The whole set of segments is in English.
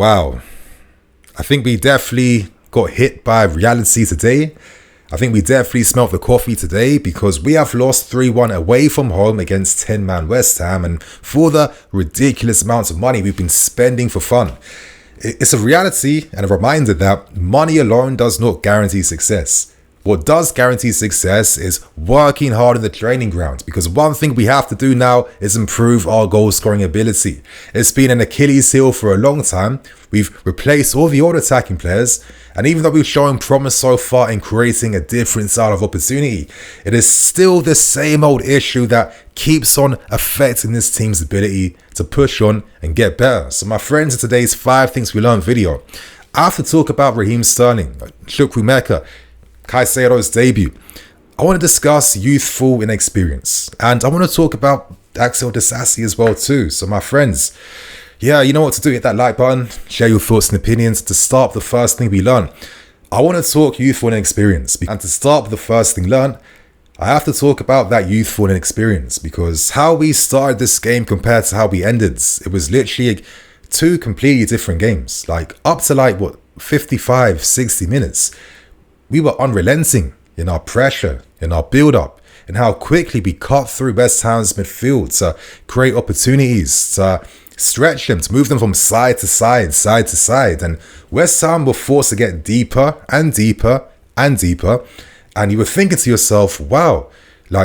Wow. I think we definitely got hit by reality today. I think we definitely smelt the coffee today because we have lost 3-1 away from home against 10-man West Ham, and for the ridiculous amounts of money we've been spending for fun. It's a reality and a reminder that money alone does not guarantee success. What does guarantee success is working hard in the training ground, because one thing we have to do now is improve our goal scoring ability. It's been an Achilles heel for a long time. We've replaced all the old attacking players, and even though we've shown promise so far in creating a different style of opportunity, it is still the same old issue that keeps on affecting this team's ability to push on and get better. So my friends, in today's 5 Things We Learned video, I have to talk about Raheem Sterling, Chukwuemeka, Caicedo's debut. I want to discuss youthful inexperience, and I want to talk about Disasi as well too. So my friends, yeah, you know what to do. Hit that like button, share your thoughts and opinions. To start the first thing we learn, I want to talk youthful inexperience, and to start with the first thing learned, I have to talk about that youthful inexperience, because how we started this game compared to how we ended, it was literally 2 completely different games. Like up to 55, 60 minutes. We were unrelenting in our pressure, in our build-up, and how quickly we cut through West Ham's midfield to create opportunities, to stretch them, to move them from side to side, side to side. And West Ham were forced to get deeper and deeper and deeper. And you were thinking to yourself, wow,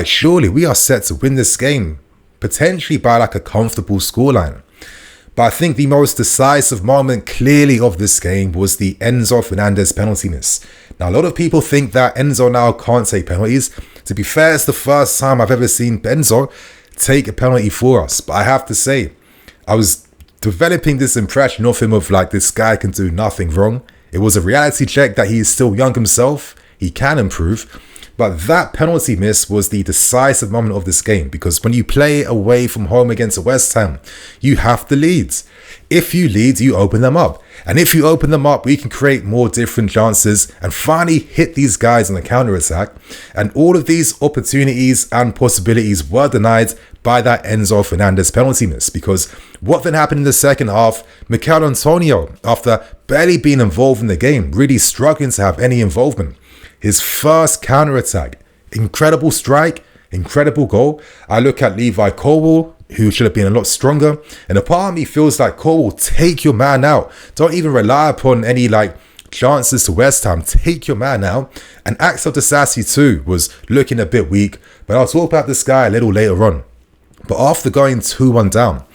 surely we are set to win this game, potentially by a comfortable scoreline. But I think the most decisive moment clearly of this game was the Enzo Fernandez penalty miss. Now, a lot of people think that Enzo now can't take penalties. To be fair, it's the first time I've ever seen Enzo take a penalty for us. But I have to say, I was developing this impression of him of this guy can do nothing wrong. It was a reality check that he is still young himself. He can improve. But that penalty miss was the decisive moment of this game, because when you play away from home against West Ham, you have to lead. If you lead, you open them up. And if you open them up, we can create more different chances and finally hit these guys on the counter-attack. And all of these opportunities and possibilities were denied by that Enzo Fernandez penalty miss, because what then happened in the second half, Mikel Antonio, after barely being involved in the game, really struggling to have any involvement, his first counter-attack, incredible strike, incredible goal. I look at Levi Colwill, who should have been a lot stronger, and a part of me feels like Colwill, take your man out. Don't even rely upon any chances to West Ham. Take your man out. And Axel Disasi too was looking a bit weak, but I'll talk about this guy a little later on. But after going 2-1 down,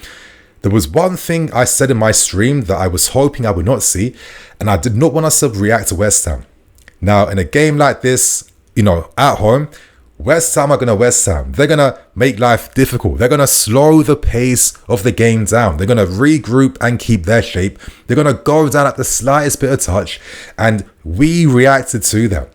there was one thing I said in my stream that I was hoping I would not see, and I did not want us to react to West Ham. Now, in a game like this, at home, West Ham are going to West Ham. They're going to make life difficult. They're going to slow the pace of the game down. They're going to regroup and keep their shape. They're going to go down at the slightest bit of touch. And we reacted to that.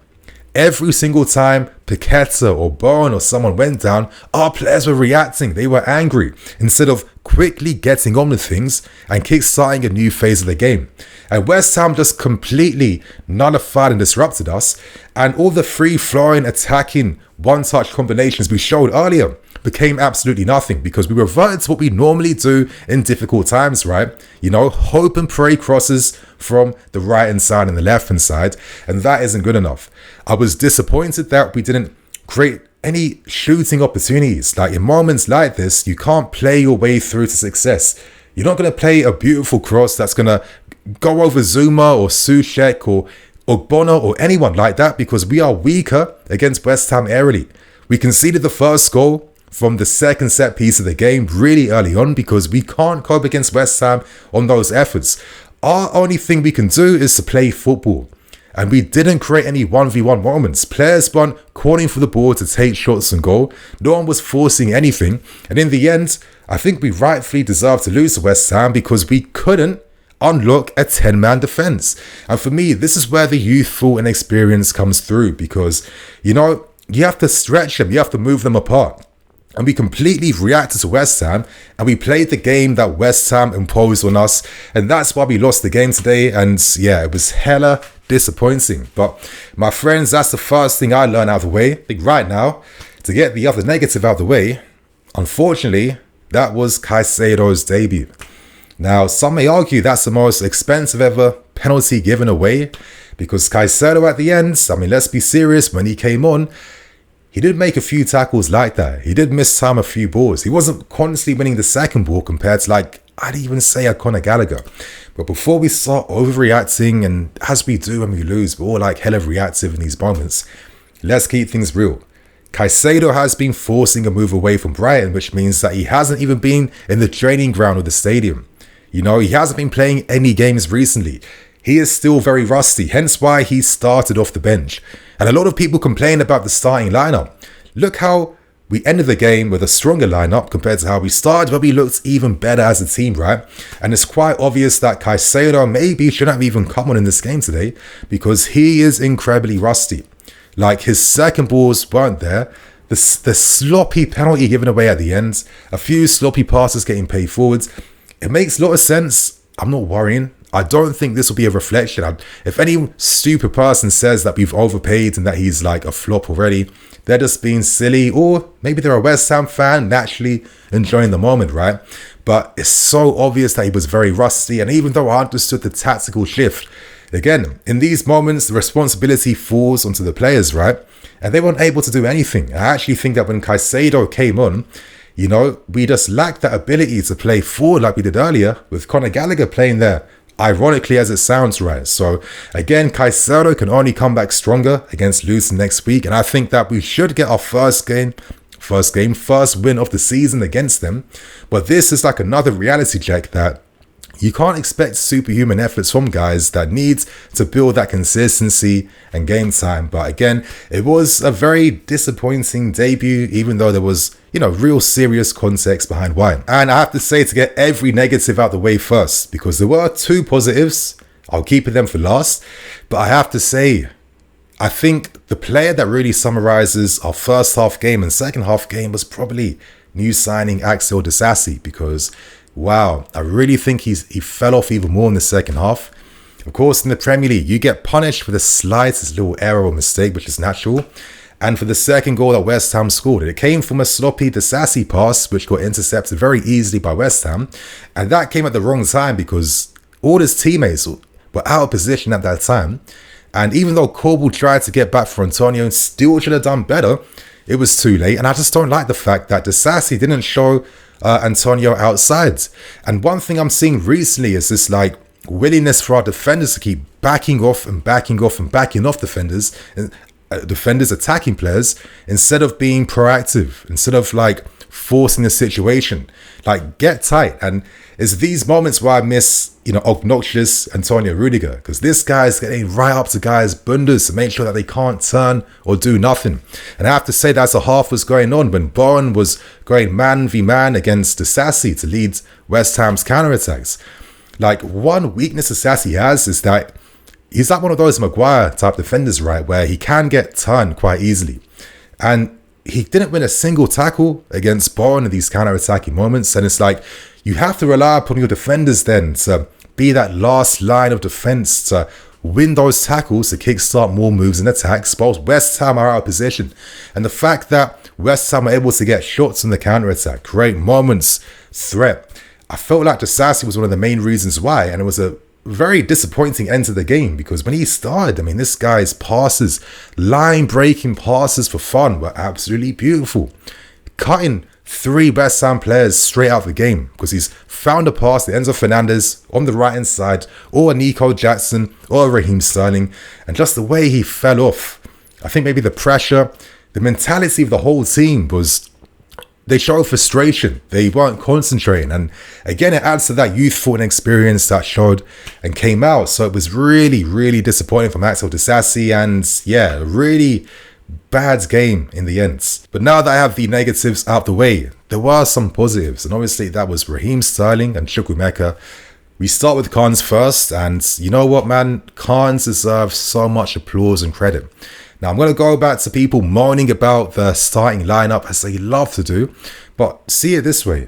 Every single time Paqueta or Bowen or someone went down, our players were reacting. They were angry instead of quickly getting on with things and kick-starting a new phase of the game. And West Ham just completely nullified and disrupted us. And all the free-flowing, attacking, one-touch combinations we showed earlier became absolutely nothing, because we reverted to what we normally do in difficult times, right? Hope and pray crosses from the right-hand side and the left-hand side, and that isn't good enough. I was disappointed that we didn't create any shooting opportunities. In moments like this, you can't play your way through to success. You're not going to play a beautiful cross that's going to go over Zuma or Soucek or Ogbono or anyone like that, because we are weaker against West Ham aerially. We conceded the first goal from the second set piece of the game really early on, because we can't cope against West Ham on those efforts. Our only thing we can do is to play football. And we didn't create any 1v1 moments. Players weren't calling for the ball to take shots and goal. No one was forcing anything. And in the end, I think we rightfully deserved to lose to West Ham, because we couldn't unlock a 10-man defense. And for me, this is where the youthful inexperience comes through, because, you have to stretch them. You have to move them apart. And we completely reacted to West Ham, and we played the game that West Ham imposed on us. And that's why we lost the game today. And yeah, it was hella disappointing. But my friends, that's the first thing I learned out of the way. I think right now, to get the other negative out of the way, unfortunately, that was Caicedo's debut. Now, some may argue that's the most expensive ever penalty given away, because Caicedo at the end, I mean, let's be serious, when he came on, he did make a few tackles like that. He did miss time a few balls. He wasn't constantly winning the second ball compared to, like, I'd even say a Conor Gallagher. But before we start overreacting, and as we do when we lose, we're all like hella reactive in these moments, let's keep things real. Caicedo has been forcing a move away from Brighton, which means that he hasn't even been in the training ground of the stadium. You know, he hasn't been playing any games recently. He is still very rusty, hence why he started off the bench. And a lot of people complain about the starting lineup. Look how we ended the game with a stronger lineup compared to how we started, but we looked even better as a team, right? And it's quite obvious that Caicedo maybe shouldn't have even come on in this game today, because he is incredibly rusty. Like, his second balls weren't there. The sloppy penalty given away at the end, a few sloppy passes getting paid forwards. It makes a lot of sense. I'm not worrying. I don't think this will be a reflection. If any stupid person says that we've overpaid and that he's like a flop already, they're just being silly, or maybe they're a West Ham fan naturally enjoying the moment, right? But it's so obvious that he was very rusty, and even though I understood the tactical shift, again, in these moments, the responsibility falls onto the players, right? And they weren't able to do anything. I actually think that when Caicedo came on, you know, we just lacked that ability to play forward like we did earlier, with Conor Gallagher playing there, ironically as it sounds, right? So again, Caicedo can only come back stronger against Luton next week, and I think that we should get our first win of the season against them. But this is like another reality check that you can't expect superhuman efforts from guys that need to build that consistency and game time. But again, it was a very disappointing debut, even though there was, you know, real serious context behind why. And I have to say, to get every negative out the way first, because there were two positives, I'll keep them for last. But I have to say, I think the player that really summarizes our first half game and second half game was probably new signing Axel Disasi, because wow, I really think he fell off even more in the second half. Of course, in the Premier League, you get punished for the slightest little error or mistake, which is natural. And for the second goal that West Ham scored, it came from a sloppy Disasi pass, which got intercepted very easily by West Ham. And that came at the wrong time, because all his teammates were out of position at that time. And even though Corbell tried to get back for Antonio and still should have done better, it was too late. And I just don't like the fact that Disasi didn't show Antonio outside. And one thing I'm seeing recently is this like willingness for our defenders to keep backing off and backing off and backing off defenders attacking players, instead of being proactive, instead of like forcing the situation. Like, get tight. And it's these moments where I miss, you know, obnoxious Antonio Rudiger, because this guy's getting right up to guys' bundas to make sure that they can't turn or do nothing. And I have to say, that's a half was going on when Bowen was going man v man against Disasi to lead West Ham's counterattacks. Like, one weakness Disasi has is that he's like one of those Maguire type defenders, right, where he can get turned quite easily. And he didn't win a single tackle against Bowen in these counter-attacking moments. And it's like, you have to rely upon your defenders then to be that last line of defense, to win those tackles, to kickstart more moves and attacks, whilst West Ham are out of position. And the fact that West Ham are able to get shots on the counter-attack, create moments, threat, I felt like Disasi was one of the main reasons why. And it was a very disappointing end to the game, because when he started, I mean, this guy's passes, line-breaking passes for fun, were absolutely beautiful. Cutting 3 West Ham players straight out of the game, because he's found a pass to Enzo Fernandez on the right-hand side, or Nico Jackson, or Raheem Sterling, and just the way he fell off. I think maybe the pressure, the mentality of the whole team was, they showed frustration. They weren't concentrating. And again, it adds to that youthful inexperience that showed and came out. So it was really, really disappointing from Axel Disasi. And yeah, a really bad game in the end. But now that I have the negatives out the way, there were some positives. And obviously that was Raheem Sterling and Chukwuemeka. We start with Kans first. And you know what, man? Kans deserves so much applause and credit. Now, I'm going to go back to people moaning about the starting lineup, as they love to do, but see it this way.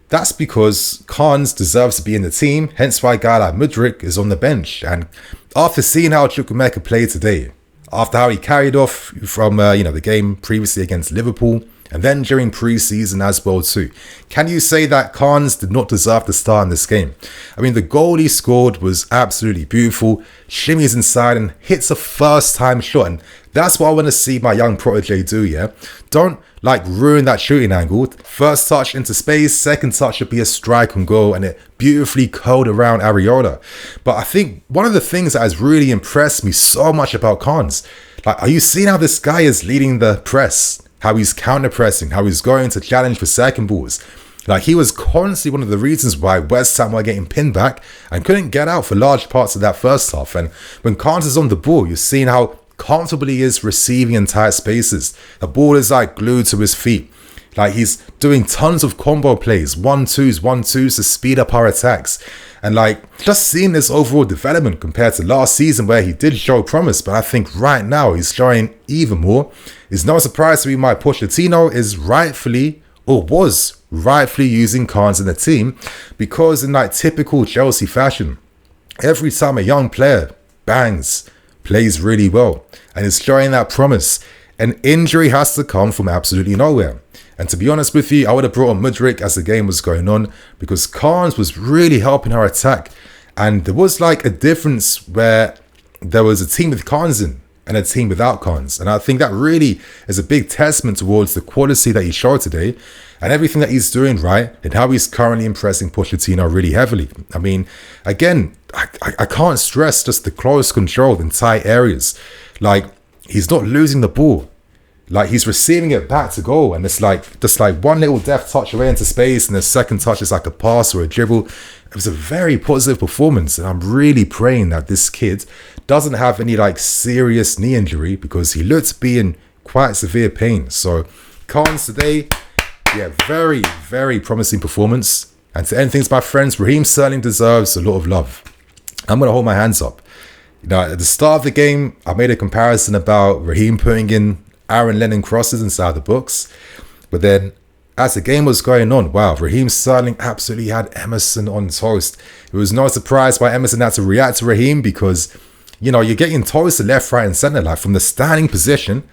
That's because Kans deserves to be in the team, hence why a guy like Mudryk is on the bench. And after seeing how Chukwuemeka played today, after how he carried off from the game previously against Liverpool and then during pre-season as well too. Can you say that Caicedes did not deserve to start in this game? I mean, the goal he scored was absolutely beautiful. Shimmies inside and hits a first-time shot, and that's what I want to see my young protege do, yeah? Don't like ruin that shooting angle. First touch into space, second touch should be a strike on goal, and it beautifully curled around Areola. But I think one of the things that has really impressed me so much about Caicedes, like, are you seeing how this guy is leading the press? How he's counter-pressing, how he's going to challenge for second balls. Like, he was constantly one of the reasons why West Ham were getting pinned back and couldn't get out for large parts of that first half. And when Caicedes is on the ball, you're seeing how comfortable he is receiving in tight spaces. The ball is like glued to his feet. Like, he's doing tons of combo plays, 1-2s to speed up our attacks. And like, just seeing this overall development compared to last season where he did show promise, but I think right now he's showing even more. It's no surprise to me why Pochettino is rightfully, or was rightfully, using Caicedes in the team, because in like typical Chelsea fashion, every time a young player bangs, plays really well, and is showing that promise, an injury has to come from absolutely nowhere. And to be honest with you, I would have brought on Mudryk as the game was going on, because Caicedes was really helping our attack. And there was like a difference where there was a team with Caicedes in and a team without Caicedes. And I think that really is a big testament towards the quality that he showed today and everything that he's doing right, and how he's currently impressing Pochettino really heavily. I mean, again, I can't stress just the close control in tight areas. Like, he's not losing the ball. Like, he's receiving it back to goal, and it's like just like one little deft touch away into space, and the second touch is like a pass or a dribble. It was a very positive performance, and I'm really praying that this kid doesn't have any like serious knee injury, because he looked to be in quite severe pain. So Caicedes today, yeah, very, very promising performance. And to end things, my friends, Raheem Sterling deserves a lot of love. I'm going to hold my hands up. You know, at the start of the game, I made a comparison about Raheem putting in Aaron Lennon crosses inside the box. But then as the game was going on, wow, Raheem Sterling absolutely had Emerson on toast. It was no surprise why Emerson had to react to Raheem, because, you know, you're getting toasted left, right and centre. Like, from the standing position,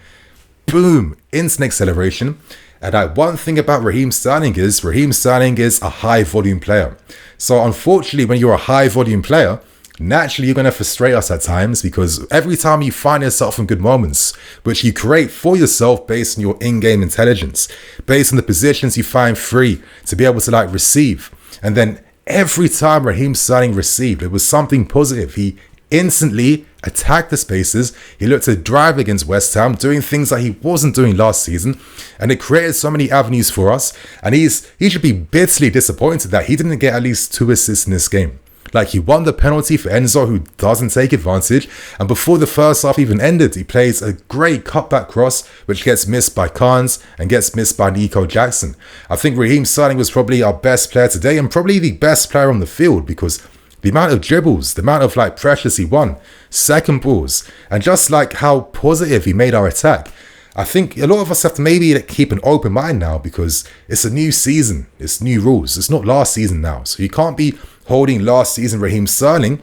boom, instant acceleration. And one thing about Raheem Sterling is a high volume player. So unfortunately, when you're a high volume player, naturally you're going to frustrate us at times, because every time you find yourself in good moments, which you create for yourself based on your in-game intelligence, based on the positions you find free to be able to like receive, and then every time Raheem Sterling received, it was something positive. He instantly attacked the spaces. He looked to drive against West Ham, doing things that he wasn't doing last season, and it created so many avenues for us. And he should be bitterly disappointed that he didn't get at least 2 assists in this game. Like, he won the penalty for Enzo, who doesn't take advantage, and before the first half even ended, he plays a great cutback cross, which gets missed by Caicedes and gets missed by Nico Jackson. I think Raheem Sterling was probably our best player today, and probably the best player on the field, because the amount of dribbles, the amount of like pressures he won, second balls, and just like how positive he made our attack. I think a lot of us have to maybe keep an open mind now, because it's a new season, it's new rules. It's not last season now, so you can't be holding last season Raheem Sterling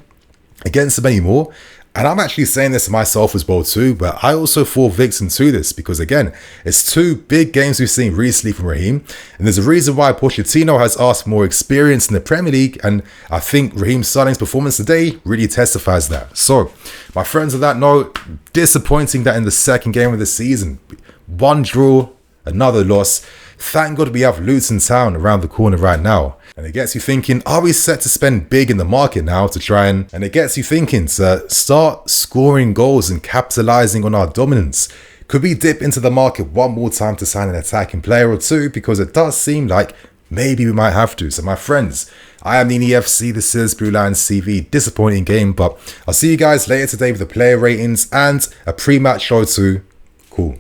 against him anymore. And I'm actually saying this to myself as well too, but I also fall victim to this, because again, it's 2 big games we've seen recently from Raheem, and there's a reason why Pochettino has asked for more experience in the Premier League, and I think Raheem Sterling's performance today really testifies that. So, my friends, on that note, disappointing that in the second game of the season, 1 draw, another loss. Thank God we have Luton Town around the corner right now. And it gets you thinking, are we set to spend big in the market now to try and it gets you thinking to start scoring goals and capitalizing on our dominance? Could we dip into the market one more time to sign an attacking player or 2? Because it does seem like maybe we might have to. So my friends, I am Nini FC, this is BlueLionsTV. Disappointing game, but I'll see you guys later today with the player ratings and a pre-match show too. Cool.